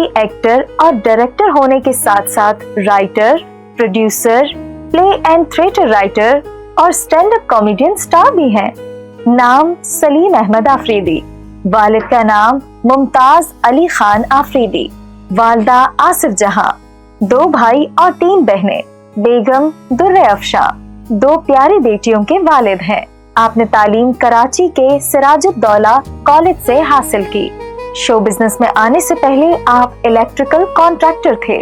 TV actor और director होने के साथ साथ writer, producer, play and theatre writer और स्टैंड अप कॉमेडियन स्टार भी हैं। नाम सलीम अहमद आफरीदी। वालिद का नाम मुमताज अली खान आफरीदी। वालदा आसिफ जहां। 2 भाई और 3 बहनें। बेगम दुर्रे अफशा। 2 प्यारी बेटियों के वालिद हैं। आपने तालीम कराची के सिराजुद्दौला कॉलेज से हासिल की। शो बिजनेस में आने से पहले आप इलेक्ट्रिकल कॉन्ट्रैक्टर थे।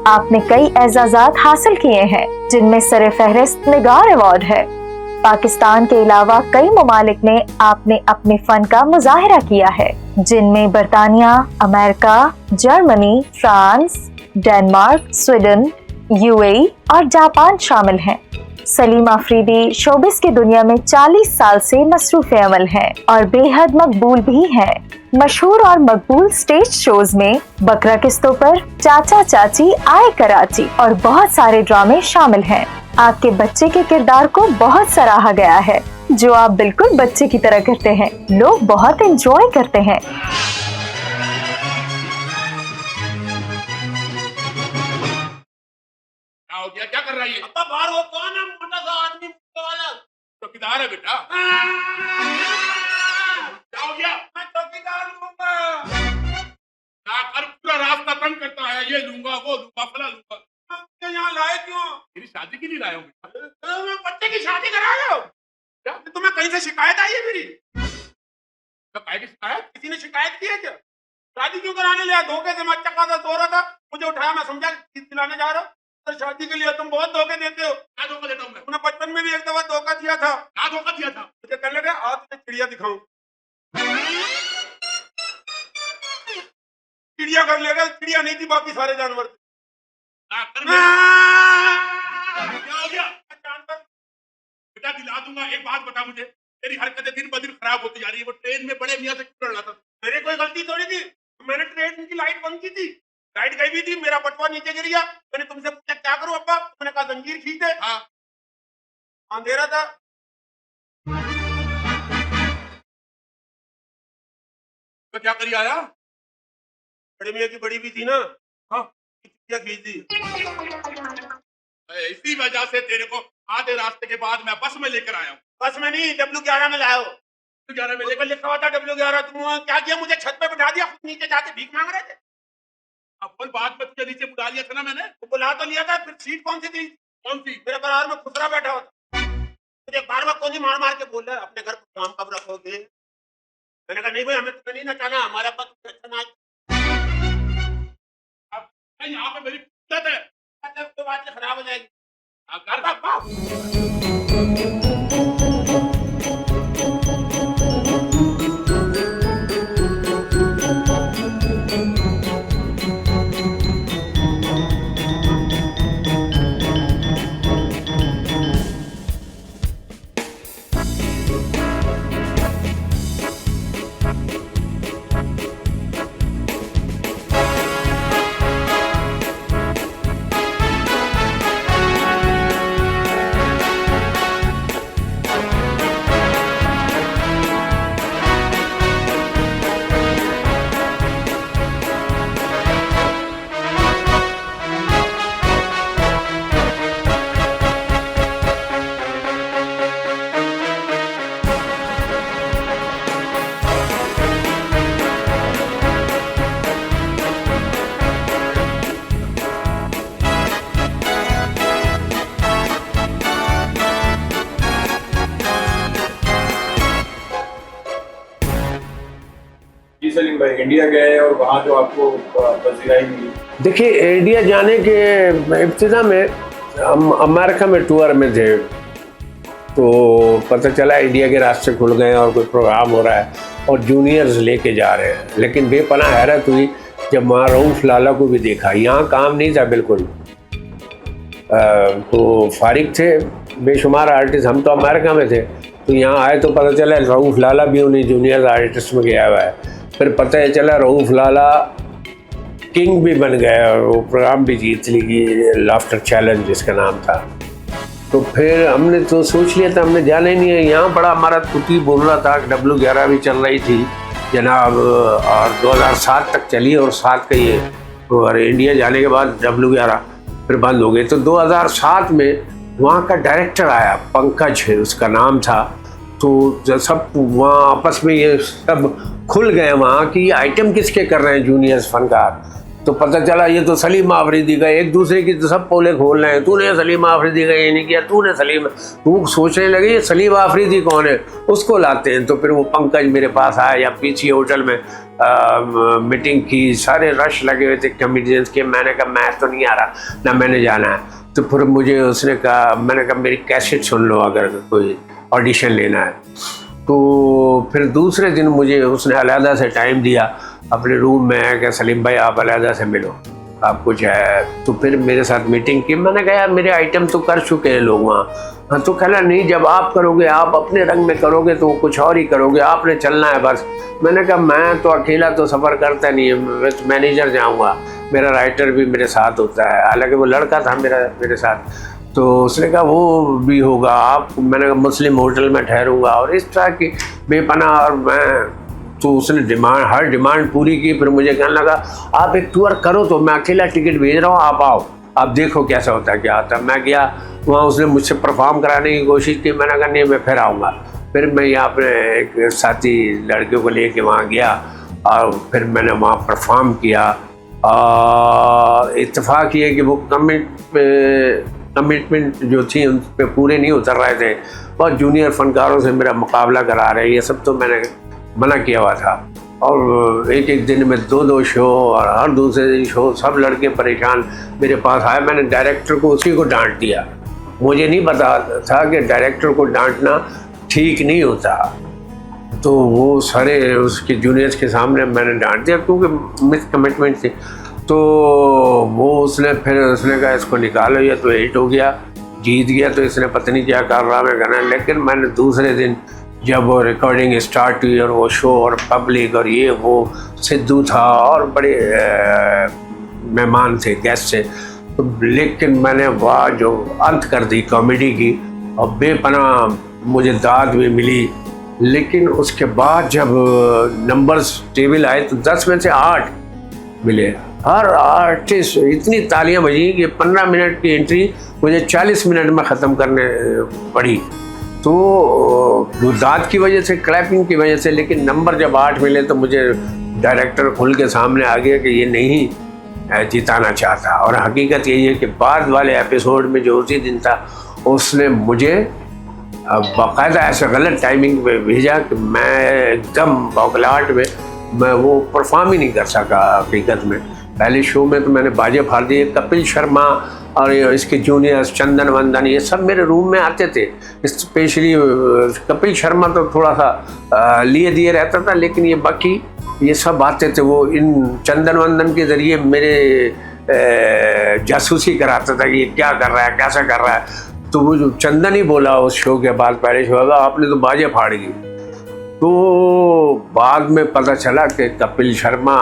आपने कई एजाजात हासिल किए हैं, जिनमें सरे फहरिस्त निगार अवार्ड है। पाकिस्तान के अलावा कई ममालिक में आपने अपने फन का मुजाहिरा किया है, जिनमें बरतानिया, America, Germany, France, Denmark, Sweden, UAE और जापान शामिल हैं। सलीम आफरीदी शोबिस की दुनिया में 40 साल से मसरूफ अमल हैं और बेहद मकबूल भी हैं। मशहूर और मकबूल स्टेज शोज में बकरा किस्तों पर, चाचा चाची आए कराची और बहुत सारे ड्रामे शामिल हैं। आपके बच्चे के किरदार को बहुत सराहा गया है, जो आप बिल्कुल बच्चे की तरह करते हैं। लोग बहुत एंजॉय करते हैं। क्या कर रही है? अब्बा बाहर वो कौन है मोटा सा आदमी वाला? चौकीदार है बेटा। क्या हो गया? मैं चौकीदार लूंगा। कर पूरा रास्ता तंग करता है, ये लूंगा वो लूंगा फला लूंगा। मैं यहाँ लाए क्यों? मेरी शादी के लिए लाया हूँ बेटा। मैं बच्चे की शादी करा रहे हो क्या? तुम्हें कहीं से शिकायत आई है मेरी? काय की शिकायत? किसी ने शिकायत की है क्या? शादी क्यों कराने लिया? धोखे से मैं चक्का सा सो रहा था, मुझे उठाया, मैं समझा दिलाने जा रहा हूँ। शादी के लिए तुम बहुत धोखे देते हो। क्या धोखा देता हूँ मैं? तुमने बचपन में भी एक दफा धोखा दिया था। क्या धोखा दिया था? मुझे कहने लगा आज तुझे चिड़िया दिखाऊं। चिड़िया कर लेगा, चिड़िया नहीं थी, बाकी सारे जानवर थे। क्या हो गया? जानवर बेटा दिला दूंगा। एक बात बता मुझे, तेरी हरकतें दिन ब दिन खराब होती जा रही है। वो ट्रेन में बड़े मियां से क्यों लड़ रहा था? मेरी कोई गलती थोड़ी थी। मैंने ट्रेन की लाइट बंद की थी, लाइट गई भी थी, मेरा बटुआ नीचे गिर गया। मैंने तुमसे पूछा क्या करूं अब्बा? तुमने कहा जंजीर खींच दे। हाँ, अंधेरा था। तो क्या करी आया? बड़े मियां की बड़ी भी थी ना, हाँ, क्या खींच दी। इसी वजह से तेरे को आधे रास्ते के बाद मैं बस में लेकर आया हूँ। बस में नहीं, W11 में लाओ। 11 में लेकर लिखा हुआ था W11। तुम क्या किया? मुझे छत पे बिठा दिया, नीचे जाके भीख मांग रहे थे। अपन बाद में तुझे नीचे बुला लिया था ना मैंने। तो बुला तो लिया था, फिर सीट कौन सी थी? कौन सी? मेरे बराबर में खुसरा बैठा होता। मुझे बार बार कोनी मार मार के बोल रहा है अपने घर पर काम कब रखोगे। मैंने कहा नहीं भाई, हमें तुम्हें नहीं नचाना, हमारा पास अच्छा नाच। अब यहाँ पे मेरी इज्जत है, तो बात खराब हो जाएगी। कर सलीम भाई इंडिया गए और वहाँ जो आपको पसीराई मिली? देखिए, इंडिया जाने के इब्तिदा में हम अमेरिका में टूर में थे, तो पता चला इंडिया के रास्ते खुल गए और कोई प्रोग्राम हो रहा है और जूनियर्स लेके जा रहे हैं। लेकिन बेपनाह हैरत हुई जब वहाँ रऊफ लाला को भी देखा। यहाँ काम नहीं था बिल्कुल, तो फारिग थे बेशुमार आर्टिस्ट। हम तो अमेरिका में थे, तो यहाँ आए तो पता चला रऊफ लाला भी उन्हीं जूनियर आर्टिस्ट में गया हुआ है। फिर पता चला रऊफ लाला किंग भी बन गया और वो प्रोग्राम भी जीत ली, लाफ्टर चैलेंज जिसका नाम था। तो फिर हमने तो सोच लिया था हमने जाना ही नहीं है। यहाँ बड़ा हमारा तुती बोल रहा था, W11 भी चल रही थी जनाब, और 2007 तक चली और 7 का ये और इंडिया जाने के बाद W11 फिर बंद हो गए। तो 2007 में वहाँ का डायरेक्टर आया, पंकज है उसका नाम था। तो जब सब वहाँ आपस में ये सब खुल गए वहाँ कि ये आइटम किसके कर रहे हैं जूनियर्स फनकार। तो पता चला ये तो सलीम आफरीदी का, एक दूसरे की तो सब पोले खोल रहे हैं, तूने सलीम आफरीदी का ये नहीं किया, तूने सलीम। वो सोचने लगे ये सलीम आफरीदी कौन है, उसको लाते हैं। तो फिर वो पंकज मेरे पास आया, या पीछे होटल में मीटिंग की, सारे रश लगे हुए थे कॉमेडियंस के। मैंने कहा मैं तो नहीं आ रहा, ना मैंने जाना है। तो फिर मुझे उसने कहा, मैंने कहा मेरी कैसेट सुन लो अगर कोई ऑडिशन लेना है। तो फिर दूसरे दिन मुझे उसने अलहदा से टाइम दिया अपने रूम में कि सलीम भाई आप अलहदा से मिलो, आप कुछ है। तो फिर मेरे साथ मीटिंग की। मैंने कहा यार मेरे आइटम तो कर चुके हैं लोग वहाँ। हाँ, तो कहना नहीं, जब आप करोगे, आप अपने रंग में करोगे तो कुछ और ही करोगे, आपने चलना है बस। मैंने कहा मैं तो अकेला तो सफ़र करता नहीं है, मैं मैनेजर जाऊँगा, मेरा राइटर भी मेरे साथ होता है। हालांकि वो लड़का था मेरे साथ। तो उसने कहा वो भी होगा आप। मैंने कहा मुस्लिम होटल में ठहरूंगा, और इस तरह की बेपनाह। और मैं तो उसने हर डिमांड पूरी की। फिर मुझे कहने लगा आप एक टूर करो, तो मैं अकेला टिकट भेज रहा हूँ, आप आओ, आप देखो कैसा होता है क्या होता है। मैं गया वहाँ, उसने मुझसे परफॉर्म कराने की कोशिश की। मैंने कहा नहीं मैं फिर आऊँगा। फिर मैं यहाँ अपने एक साथी लड़कियों को लेके वहाँ गया और फिर मैंने वहाँ परफॉर्म किया। इत्तेफाक ये कि वो कमिटमेंट जो थी उन पर पूरे नहीं उतर रहे थे। बहुत जूनियर फनकारों से मेरा मुकाबला करा रहे, ये सब तो मैंने मना किया हुआ था। और एक एक दिन में 2-2 शो, और हर दूसरे दिन शो। सब लड़के परेशान मेरे पास आए। मैंने डायरेक्टर को उसी को डांट दिया। मुझे नहीं पता था कि डायरेक्टर को डांटना ठीक नहीं होता। तो वो सारे उसके जूनियर्स के सामने मैंने डांट दिया क्योंकि मिस कमिटमेंट थी। तो वो उसने कहा इसको निकालो, ये तो हिट हो गया, जीत गया, तो इसने पता नहीं क्या कर रहा मैं कहना। लेकिन मैंने दूसरे दिन जब वो रिकॉर्डिंग स्टार्ट हुई और वो शो और पब्लिक और ये वो, सिद्धू था और बड़े मेहमान थे, गेस्ट थे। तो लेकिन मैंने वह जो अंत कर दी कॉमेडी की, और बेपनाह मुझे दाद भी मिली। लेकिन उसके बाद जब नंबर्स टेबल आए तो 10 में से 8 मिले। हर आर्टिस्ट इतनी तालियां बजी कि 15 मिनट की एंट्री मुझे 40 मिनट में ख़त्म करने पड़ी। तो वो दाद की वजह से, क्लैपिंग की वजह से। लेकिन नंबर जब 8 मिले तो मुझे डायरेक्टर खुल के सामने आ गया कि ये नहीं जिताना चाहता। और हकीकत यही है कि बाद वाले एपिसोड में जो उसी दिन था, उसने मुझे बाकायदा ऐसे गलत टाइमिंग पे भेजा कि मैं एकदम बौखलाहट में मैं वो परफॉर्म ही नहीं कर सका। हकीकत में पहले शो में तो मैंने बाजे फाड़ दिए। कपिल शर्मा और इसके जूनियर्स चंदन वंदन ये सब मेरे रूम में आते थे। स्पेशली कपिल शर्मा तो थोड़ा सा लिए दिए रहता था, लेकिन ये बाकी ये सब आते थे। वो इन चंदन वंदन के ज़रिए मेरे जासूसी कराता था कि ये क्या कर रहा है, कैसा कर रहा है। तो वो जो चंदन ही बोला उस शो के बाद, पहले शो का, आपने तो बाजे फाड़ दी। तो बाद में पता चला कि कपिल शर्मा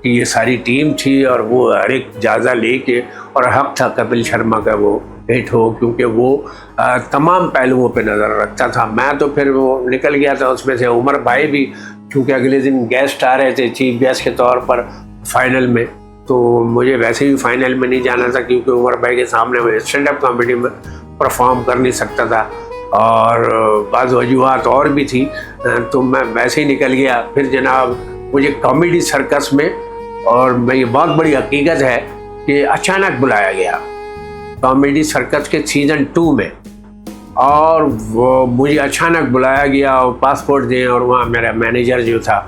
की ये सारी टीम थी और वो हर एक जायज़ा लेके, और हक था कपिल शर्मा का वो हिट हो, क्योंकि वो तमाम पहलुओं पे नज़र रखता था। मैं तो फिर वो निकल गया था उसमें से। उमर भाई भी, क्योंकि अगले दिन गेस्ट आ रहे थे चीफ गेस्ट के तौर पर फाइनल में, तो मुझे वैसे भी फाइनल में नहीं जाना था क्योंकि उमर भाई के सामने मैं स्टैंड अप कॉमेडी में परफॉर्म कर नहीं सकता था, और बाज़ वजूहात और भी थी। तो मैं वैसे ही निकल गया। फिर जनाब मुझे कॉमेडी सर्कस में, और मैं ये बहुत बड़ी हकीकत है कि अचानक बुलाया गया कॉमेडी सर्कस के सीज़न 2 में, और वो मुझे अचानक बुलाया गया और पासपोर्ट दें। और वहाँ मेरा मैनेजर जो था,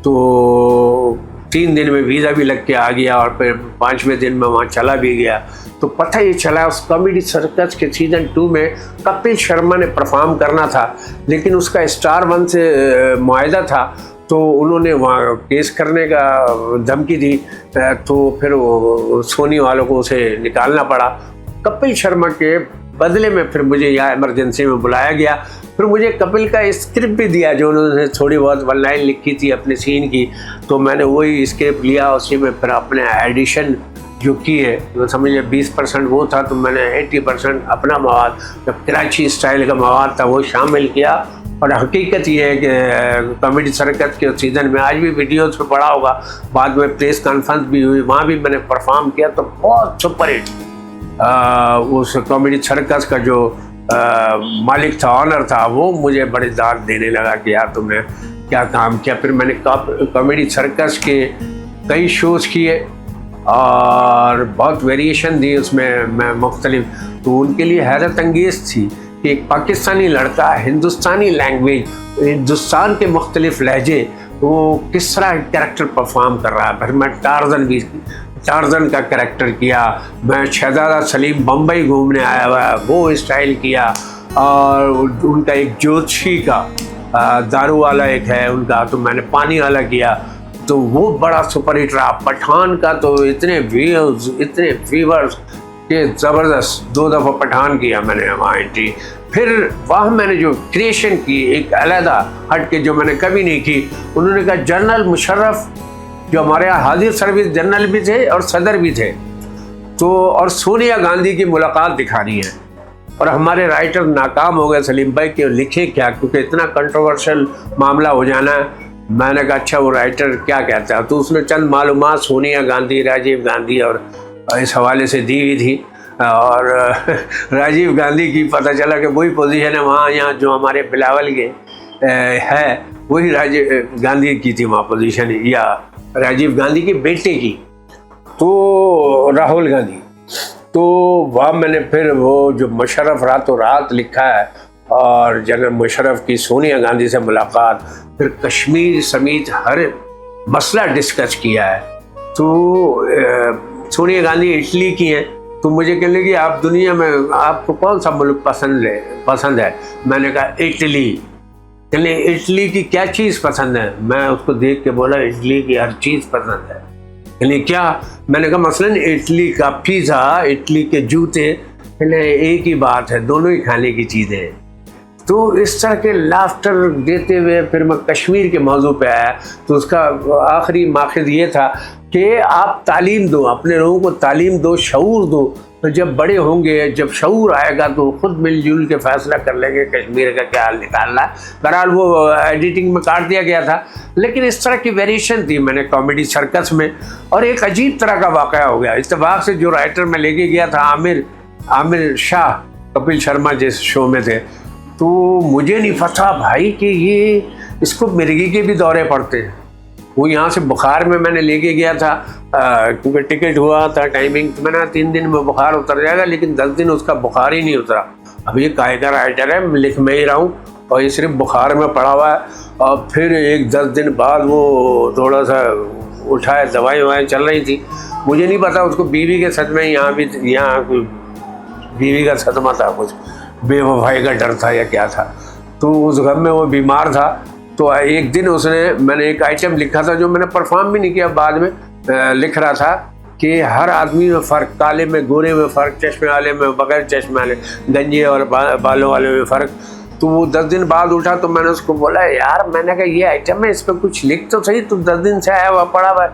तो 3 दिन में वीज़ा भी लग के आ गया, और फिर 5वें दिन में वहाँ चला भी गया। तो पता ये चला उस कॉमेडी सर्कस के सीज़न 2 में कपिल शर्मा ने परफॉर्म करना था, लेकिन उसका स्टार 1 से मुआहदा था। तो उन्होंने वहाँ केस करने का धमकी दी, तो फिर वो सोनी वालों को उसे निकालना पड़ा। कपिल शर्मा के बदले में फिर मुझे यहाँ इमरजेंसी में बुलाया गया। फिर मुझे कपिल का स्क्रिप्ट भी दिया जो उन्होंने थोड़ी बहुत 1 लाइन लिखी थी अपने सीन की, तो मैंने वही स्क्रिप्ट लिया। उसी में फिर अपने एडिशन जो की है, तो समझिए 20% वो था, तो मैंने 80% अपना मवाद, जो कराची स्टाइल का मवाद था, वो शामिल किया और हकीकत ये है कि कॉमेडी सर्कस के सीज़न में आज भी वीडियोज़ पे पड़ा होगा, बाद में प्रेस कॉन्फ्रेंस भी हुई, वहाँ भी मैंने परफॉर्म किया तो बहुत सुपर हिट। उस कॉमेडी सर्कस का जो मालिक था, ऑनर था, वो मुझे बड़ी दाद देने लगा कि यार तुमने क्या काम किया। फिर मैंने कॉमेडी सर्कस के कई शोज़ किए और बहुत वेरिएशन दी उसमें मैं मुख्तलिफ। तो उनके लिए हैरत अंगेज़ थी कि एक पाकिस्तानी लड़का हिंदुस्तानी लैंग्वेज, हिंदुस्तान के मुख्तलिफ लहजे, वो किस तरह कैरेक्टर परफॉर्म कर रहा है। फिर मैं टार्जन का कैरेक्टर किया, मैं शहजादा सलीम बम्बई घूमने आया हुआ है वो स्टाइल किया, और उनका एक ज्योतिषी का दारू वाला एक है उनका, तो मैंने पानी वाला किया, तो वो बड़ा सुपर हिट रहा। पठान का तो इतने व्यूज़, इतने व्यूवर्स के ज़बरदस्त, 2 दफ़ा पठान किया मैंने वहाँ एंट्री। फिर वहाँ मैंने जो क्रिएशन की एक अलहदा हट के जो मैंने कभी नहीं की, उन्होंने कहा जनरल मुशर्रफ जो हमारे यहाँ हाजिर सर्विस जनरल भी थे और सदर भी थे, तो और सोनिया गांधी की मुलाकात दिखानी है। और हमारे राइटर नाकाम हो गए सलीम भाई कि लिखे क्या, क्योंकि इतना कंट्रोवर्शियल मामला हो जाना है। मैंने कहा अच्छा वो राइटर क्या कहता है, तो उसने चंद मालूमात सोनिया गांधी, राजीव गांधी और इस हवाले से दी हुई थी। और राजीव गांधी की पता चला कि वही पोजीशन है वहाँ, यहाँ जो हमारे बिलावल के है वही राजीव गांधी की थी वहाँ पोजीशन, या राजीव गांधी के बेटे की, तो राहुल गांधी। तो वहाँ मैंने फिर वो जो मुशर्रफ रातों रात लिखा है और जनरल मुशर्रफ की सोनिया गांधी से मुलाकात, फिर कश्मीर समेत हर मसला डिस्कस किया है। तो सोनिया गांधी इटली की हैं, तो मुझे कहने लगी आप दुनिया में आपको कौन सा मुल्क पसंद है। मैंने कहा इटली। कहने इटली की क्या चीज़ पसंद है। मैं उसको देख के बोला इटली की हर चीज़ पसंद है। कहने क्या। मैंने कहा मसलन इटली का पिज़्ज़ा, इटली के जूते, कहने एक ही बात है, दोनों ही खाने की चीज़ें हैं। तो इस तरह के लाफ्टर देते हुए फिर मैं कश्मीर के मौजू पे आया, तो उसका आखिरी माखज़ ये था कि आप तालीम दो, अपने लोगों को तालीम दो, शऊर दो, तो जब बड़े होंगे, जब शऊर आएगा तो खुद मिलजुल के फैसला कर लेंगे कश्मीर का क्या हाल निकालना। बहरहाल वो एडिटिंग में काट दिया गया था, लेकिन इस तरह की वेरिएशन थी मैंने कॉमेडी सर्कस में। और एक अजीब तरह का वाक़या हो गया, इत्तेफाक से जो राइटर मैं लेके गया था आमिर शाह, कपिल शर्मा जिस शो में थे, तो मुझे नहीं पता भाई कि ये इसको मिर्गी के भी दौरे पड़ते हैं। वो यहाँ से बुखार में मैंने लेके गया था, क्योंकि टिकट हुआ था टाइमिंग, तो मैंने 3 दिन में बुखार उतर जाएगा, लेकिन 10 दिन उसका बुखार ही नहीं उतरा। अब ये कायदा राइटर है, मैं लिख में ही रहा हूँ और ये सिर्फ बुखार में पड़ा हुआ है। और फिर एक 10 दिन बाद वो थोड़ा सा उठाए, दवाई चल रही थी, मुझे नहीं पता उसको बीवी के सदमे, यहाँ कोई बीवी का सदमा था, कुछ बेवफाई का डर था या क्या था, तो उस गम में वो बीमार था। तो एक दिन मैंने एक आइटम लिखा था जो मैंने परफॉर्म भी नहीं किया, बाद में लिख रहा था कि हर आदमी में फ़र्क, काले में गोरे में फ़र्क, चश्मे वाले में बगैर चश्मे वाले, गंजे और बालों वाले में फ़र्क। तो वो 10 दिन बाद उठा, तो मैंने उसको बोला यार, मैंने कहा ये आइटम है, इस पर कुछ लिख तो सही, तुम 10 दिन से आया हुआ पड़ा हुआ।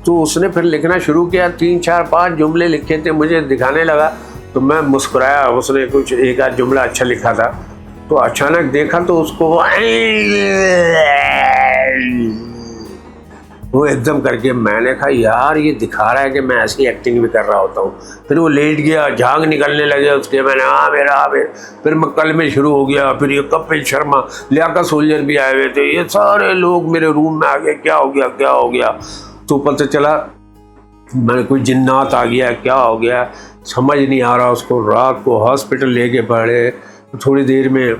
तो उसने फिर लिखना शुरू किया, 3, 4, 5 जुमले लिखे थे, मुझे दिखाने लगा, तो मैं मुस्कुराया। उसने कुछ एक आध जुमला अच्छा लिखा था, तो अचानक देखा तो उसको वो एकदम करके, मैंने कहा यार ये दिखा रहा है कि मैं ऐसी एक्टिंग भी कर रहा होता हूँ। फिर वो लेट गया, झाग निकलने लगे उसके, मैंने मेरा फिर मैं कल में शुरू हो गया। फिर ये कपिल शर्मा, लियाकत सोल्जर भी आए हुए थे, ये सारे लोग मेरे रूम में आ गए, क्या हो गया। तो पता चला मैंने कोई जिन्नात आ गया, क्या हो गया समझ नहीं आ रहा उसको। रात को हॉस्पिटल लेके पड़े, थोड़ी देर में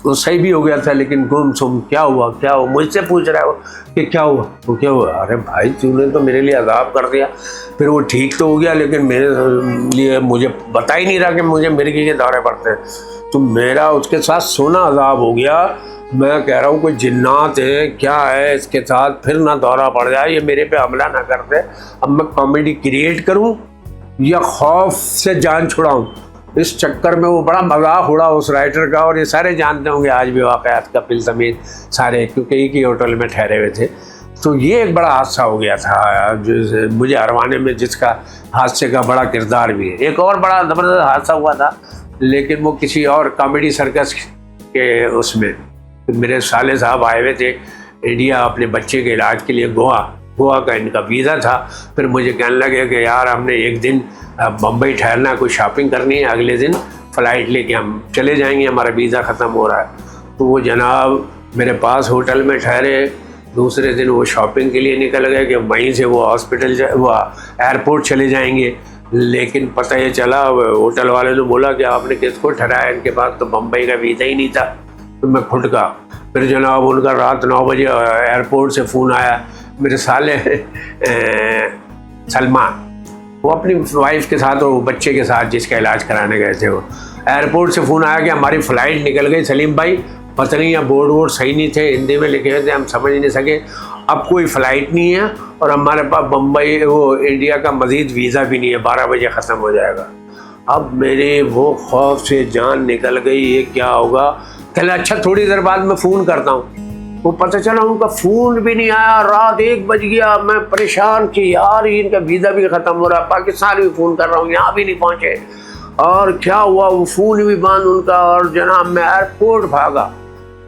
वो सही भी हो गया था, लेकिन गुमसुम क्या हुआ मुझसे पूछ रहा है वो कि क्या हुआ। अरे भाई तूने तो मेरे लिए अज़ाब कर दिया। फिर वो ठीक तो हो गया, लेकिन मेरे लिए मुझे बता ही नहीं रहा कि मुझे मिर्गी के दौरे पड़ते हैं। तो मेरा उसके साथ सोना अज़ाब हो गया। मैं कह रहा हूँ कोई जिन्नात है क्या है इसके साथ, फिर ना दौरा पड़ जाए, ये मेरे पे हमला ना कर दे। अब मैं कॉमेडी क्रिएट करूँ या खौफ से जान छुड़ाऊँ, इस चक्कर में वो बड़ा मजाक उड़ा उस राइटर का। और ये सारे जानते होंगे आज भी वाक़यात, कपिल समेत सारे, क्योंकि एक ही होटल में ठहरे हुए थे। तो ये एक बड़ा हादसा हो गया था जो मुझे हरवाने में, जिसका हादसे का बड़ा किरदार भी है। एक और बड़ा ज़बरदस्त हादसा हुआ था, लेकिन वो किसी और कॉमेडी सर्कस के उसमें। तो मेरे साले साहब आए हुए थे इंडिया अपने बच्चे के इलाज के लिए गोवा का इनका वीज़ा था। फिर मुझे कहने लगे कि यार हमने एक दिन बम्बई ठहरना, कोई शॉपिंग करनी है, अगले दिन फ़्लाइट लेके हम चले जाएंगे, हमारा वीज़ा ख़त्म हो रहा है। तो वो जनाब मेरे पास होटल में ठहरे, दूसरे दिन वो शॉपिंग के लिए निकल गए कि वहीं से वो वो एयरपोर्ट चले जाएंगे। लेकिन पता ये चला होटल वाले ने बोला कि आपने किसको ठहराया, इनके पास तो बम्बई का वीज़ा ही नहीं था। तो मैं फुटका। फिर जनाब उनका रात 9 बजे एयरपोर्ट से फ़ोन आया, मेरे साले सलमान, वो अपनी वाइफ के साथ और बच्चे के साथ जिसका इलाज कराने गए थे, वो एयरपोर्ट से फ़ोन आया कि हमारी फ़्लाइट निकल गई सलीम भाई, पता नहीं, या बोर्ड वोर्ड सही नहीं थे, हिंदी में लिखे हुए थे, हम समझ नहीं सके, अब कोई फ़्लाइट नहीं है और हमारे पास बम्बई वो इंडिया का मज़ीद वीज़ा भी नहीं है, 12 बजे ख़त्म हो जाएगा। अब मेरे वो खौफ से जान निकल गई, ये क्या होगा। कहले अच्छा थोड़ी देर बाद मैं फ़ोन करता हूँ। वो पता चला उनका फ़ोन भी नहीं आया, रात 1 बज गया। मैं परेशान कि यार इनका वीज़ा भी ख़त्म हो रहा है, पाकिस्तान भी फ़ोन कर रहा हूँ, यहाँ भी नहीं पहुँचे। और क्या हुआ, वो फ़ोन भी बंद उनका। और जनाब मैं एयरपोर्ट भागा,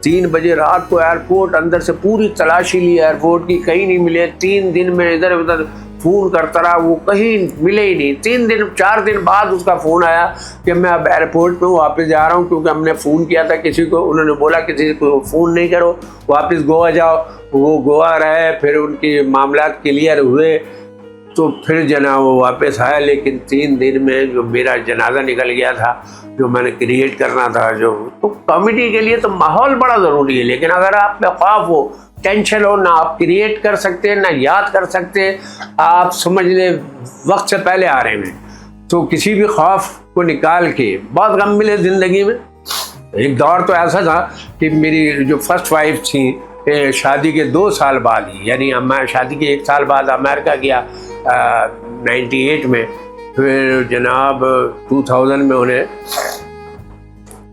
3 बजे रात को एयरपोर्ट, अंदर से पूरी तलाशी ली एयरपोर्ट की, कहीं नहीं मिले। 3 दिन में इधर उधर फ़ोन करता रहा, वो कहीं मिले ही नहीं। 4 दिन बाद उसका फ़ोन आया कि मैं अब एयरपोर्ट में वापस जा रहा हूँ, क्योंकि हमने फ़ोन किया था किसी को, उन्होंने बोला किसी को फ़ोन नहीं करो, वापस गोवा जाओ। वो गोवा रहे, फिर उनकी मामलात क्लियर हुए, तो फिर जनाब वो वापस आया। लेकिन 3 दिन में जो मेरा जनाजा निकल गया था, जो मैंने क्रिएट करना था, जो तो कॉमेडी के लिए तो माहौल बड़ा ज़रूरी है। लेकिन अगर आप में ख्वाफ हो, टेंशन हो, ना आप क्रिएट कर सकते हैं, ना याद कर सकते, आप समझ ले वक्त से पहले आ रहे हैं, तो किसी भी खौफ को निकाल के बहुत गम मिले ज़िंदगी में। एक दौर तो ऐसा था कि मेरी जो फर्स्ट वाइफ थी, शादी के 2 साल बाद ही, यानी मैं शादी के 1 साल बाद अमेरिका गया 98 में। फिर जनाब 2000 में उन्हें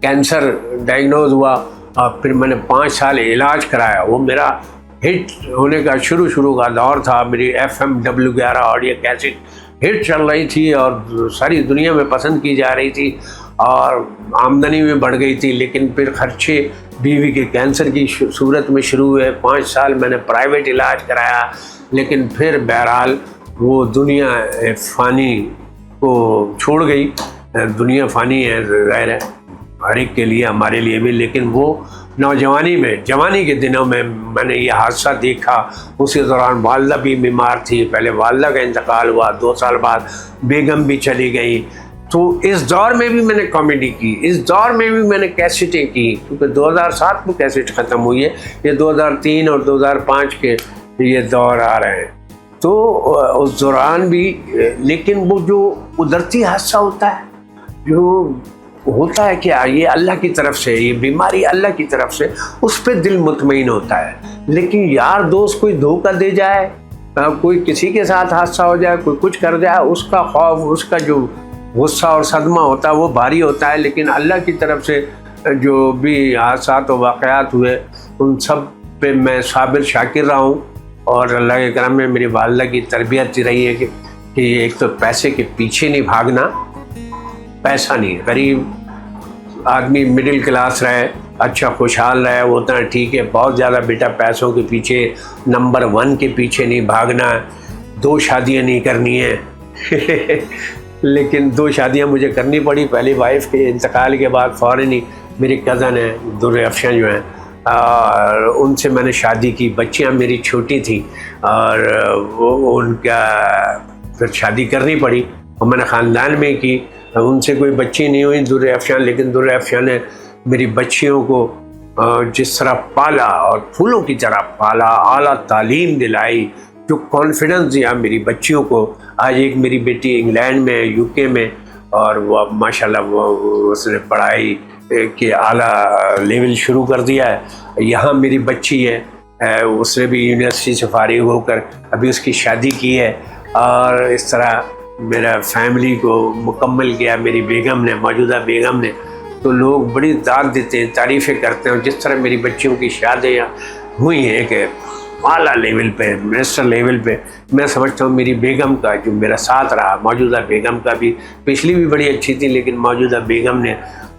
कैंसर डायग्नोज हुआ। और फिर मैंने 5 साल इलाज कराया। वो मेरा हिट होने का शुरू का दौर था। मेरी FM W11 audio cassette hit चल रही थी और सारी दुनिया में पसंद की जा रही थी और आमदनी में बढ़ गई थी। लेकिन फिर खर्चे बीवी के कैंसर की सूरत में शुरू हुए। 5 साल मैंने प्राइवेट इलाज कराया, लेकिन फिर बहरहाल वो दुनिया फ़ानी को छोड़ गई। दुनिया फ़ानी है, ज़ाहिर है हर एक के लिए, हमारे लिए भी। लेकिन वो नौजवानी में, जवानी के दिनों में मैंने ये हादसा देखा। उसी दौरान वालदा भी बीमार थी, पहले वालदा का इंतकाल हुआ, 2 साल बाद बेगम भी चली गई। तो इस दौर में भी मैंने कॉमेडी की, इस दौर में भी मैंने कैसेटें की, क्योंकि 2007 में कैसेट ख़त्म हुई है, ये 2003 और 2005 के ये दौर आ रहे हैं। तो उस दौरान भी, लेकिन वो जो कुदरती हादसा होता है, जो होता है क्या, ये अल्लाह की तरफ से, ये बीमारी अल्लाह की तरफ से, उस पर दिल मुतमईन होता है। लेकिन यार दोस्त कोई धोखा दे जाए, कोई किसी के साथ हादसा हो जाए, कोई कुछ कर जाए, उसका खौफ, उसका जो गुस्सा और सदमा होता है वो भारी होता है। लेकिन अल्लाह की तरफ से जो भी हादसा और वाक़यात हुए, उन सब पे मैं साबिर शाकिर रहा हूँ। और अल्लाह के करम में मेरी वालिदा की तरबियत रही है कि एक तो पैसे के पीछे नहीं भागना, पैसा नहीं, गरीब आदमी मिडिल क्लास रहे, अच्छा खुशहाल रहे, वो उतना ठीक है। बहुत ज़्यादा बेटा पैसों के पीछे, नंबर 1 के पीछे नहीं भागना। 2 शादियाँ नहीं करनी है लेकिन 2 शादियाँ मुझे करनी पड़ी। पहली वाइफ के इंतकाल के बाद फ़ौरन ही मेरी कज़न है दुर्र अफशा जो हैं, और उनसे मैंने शादी की। बच्चियाँ मेरी छोटी थी और वो उनका फिर शादी करनी पड़ी और मैंने ख़ानदान में की। उनसे कोई बच्ची नहीं हुई दुर्र अफशा, लेकिन दुर्र अफशा ने मेरी बच्चियों को जिस तरह पाला और फूलों की तरह पाला, आला तालीम दिलाई, जो कॉन्फिडेंस दिया मेरी बच्चियों को। आज एक मेरी बेटी इंग्लैंड में, यूके में, और वो अब माशाल्लाह वो उसने पढ़ाई के आला लेवल शुरू कर दिया है। यहाँ मेरी बच्ची है, उसने भी यूनिवर्सिटी से फारिग होकर अभी उसकी शादी की है। और इस तरह मेरा फैमिली को मुकम्मल किया मेरी बेगम ने, मौजूदा बेगम ने। तो लोग बड़ी दाद देते हैं, तारीफ़ें करते हैं। जिस तरह मेरी बच्चियों की शादियाँ हुई हैं कि आला लेवल पे, मिनिस्टर लेवल पे, मैं समझता हूँ मेरी बेगम का जो मेरा साथ रहा, मौजूदा बेगम का भी, पिछली भी बड़ी अच्छी थी, लेकिन मौजूदा बेगम ने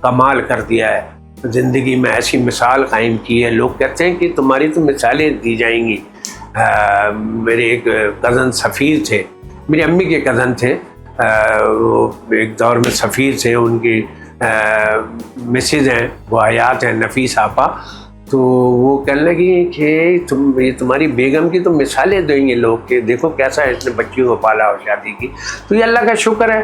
कमाल कर दिया है। ज़िंदगी में ऐसी मिसाल कायम की है। लोग कहते हैं कि तुम्हारी तो मिसालें दी जाएंगी। मेरे एक कज़न सफ़ीर थे, मेरी अम्मी के कज़न थे, वो एक दौर में सफ़ीर थे। उनकी मिसेज़ हैं, वो हयात हैं, नफीस आपा। तो वो कहने लगी कि ये तुम्हारी बेगम की तो मिसालें देंगे लोग कि देखो कैसा है इसने बच्चियों को पाला और शादी की। तो ये अल्लाह का शुक्र है,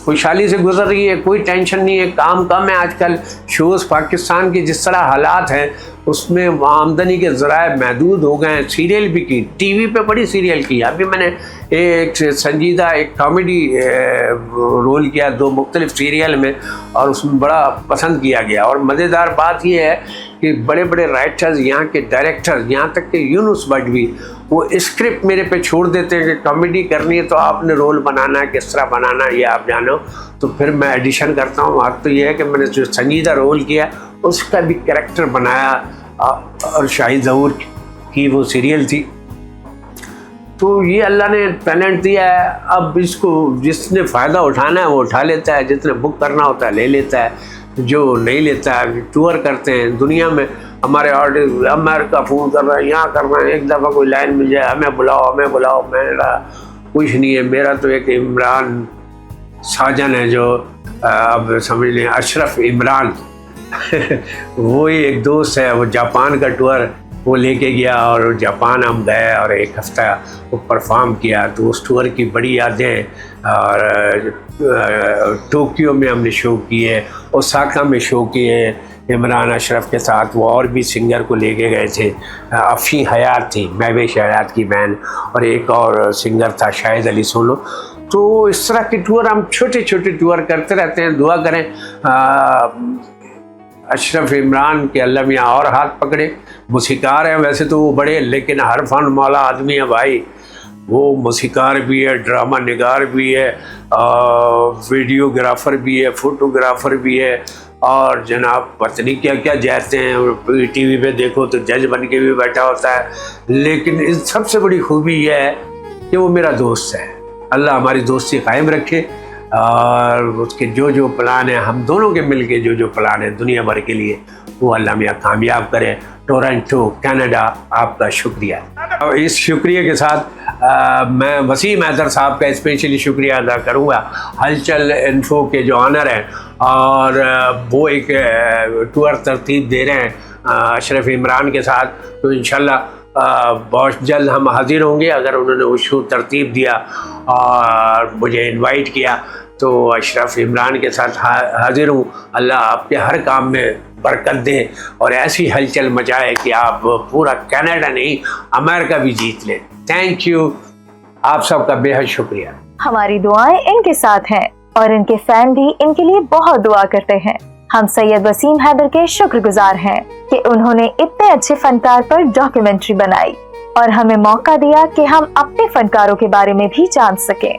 खुशहाली से गुजर रही है, कोई टेंशन नहीं है, काम कम है आजकल। शोज़ पाकिस्तान के जिस तरह हालात हैं उसमें आमदनी के ज़राए महदूद हो गए हैं। सीरियल भी की, टीवी पे बड़ी सीरियल की। अभी मैंने एक संजीदा एक कॉमेडी रोल किया 2 मुख्तलिफ सीरियल में, और उसमें बड़ा पसंद किया गया। और मज़ेदार बात यह है कि बड़े बड़े राइटर्स, यहाँ के डायरेक्टर्स, यहाँ तक कि यूनुस भट्ट भी, वो स्क्रिप्ट मेरे पे छोड़ देते हैं कि कॉमेडी करनी है तो आपने रोल बनाना है, किस तरह बनाना है ये आप जानो। तो फिर मैं एडिशन करता हूँ। अब तो ये है कि मैंने जो संजीदा रोल किया उसका भी कैरेक्टर बनाया, और शाहिद ज़हूर की वो सीरियल थी। तो ये अल्लाह ने टैलेंट दिया है। अब इसको जिसने फ़ायदा उठाना है वो उठा लेता है, जिसने बुक करना होता है ले लेता है, जो नहीं लेता है टूर करते हैं दुनिया में। हमारे आर्टिस्ट अमेरिका फ़ोन कर रहे हैं, यहाँ कर रहे हैं, एक दफ़ा कोई लाइन मिल जाए हमें बुलाओ हमें बुलाओ। मेरा कुछ नहीं है, मेरा तो एक इमरान साजन है जो अब समझ लें अशरफ इमरान वो ही एक दोस्त है, वो जापान का टूर वो लेके गया और जापान हम गए और 1 हफ़्ता वो परफॉर्म किया। तो उस टूर की बड़ी यादें, और टोक्यो में हमने शो किए, ओसाका में शो किए इमरान अशरफ के साथ। वो और भी सिंगर को लेके गए थे, अफ़ी हयात थी, महवेश हयात की बहन, और एक और सिंगर था शाहिद अली सोलो। तो इस तरह के टूर हम छोटे छोटे टूर करते रहते हैं। दुआ करें अशरफ इमरान के अल्लाह मियाँ और हाथ पकड़े। मूसीकार हैं वैसे तो वो बड़े, लेकिन हर फन मौला आदमी है भाई। वो मूसीकार भी है, ड्रामा निगार भी है, वीडियोग्राफ़र भी है, फ़ोटोग्राफ़र भी है, और जनाब पत्नी क्या क्या जाते हैं। टीवी पे देखो तो जज बन के भी बैठा होता है। लेकिन इस सबसे बड़ी खूबी यह है कि वो मेरा दोस्त है। अल्लाह हमारी दोस्ती कायम रखे, और उसके जो जो प्लान है, हम दोनों के मिलके जो जो प्लान है दुनिया भर के लिए, वो अल्लाह मियाँ कामयाब करे। टोरंटो कनाडा, आपका शुक्रिया। और इस शुक्रिया के साथ मैं वसीम हैदर साहब का स्पेशली शुक्रिया अदा करूँगा, हलचल इन्फो के जो ऑनर हैं, और वो एक टूर तरतीब दे रहे हैं अशरफ इमरान के साथ। तो इंशाल्लाह बहुत जल्द हम हाजिर होंगे। अगर उन्होंने वो शो तरतीब दिया और मुझे इनवाइट किया तो अशरफ इमरान के साथ हाजिर हूँ। अल्लाह आपके हर काम में बरकत दे और ऐसी हलचल मचाए कि आप पूरा कनाडा नहीं अमेरिका भी जीत लें। थैंक यू, आप सबका बेहद शुक्रिया। हमारी दुआएं इनके साथ हैं और इनके फैन भी इनके लिए बहुत दुआ करते हैं। हम सैयद वसीम हैदर के शुक्रगुजार हैं कि उन्होंने इतने अच्छे फनकार पर डॉक्यूमेंट्री बनाई और हमें मौका दिया कि हम अपने फनकारों के बारे में भी जान सकें।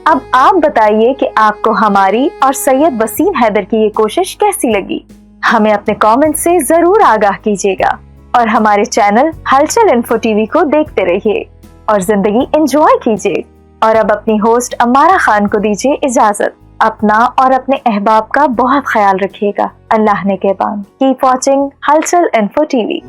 अब आप बताइए कि आपको हमारी और सैयद वसीम हैदर की ये कोशिश कैसी लगी? हमें अपने कमेंट से जरूर आगाह कीजिएगा और हमारे चैनल हलचल इन्फो टीवी को देखते रहिए और जिंदगी एंजॉय कीजिए। और अब अपनी होस्ट अमारा खान को दीजिए इजाजत। अपना और अपने अहबाब का बहुत ख्याल रखिएगा। अल्लाह ने कहबान। कीप वॉचिंग हलचल इन्फो टीवी।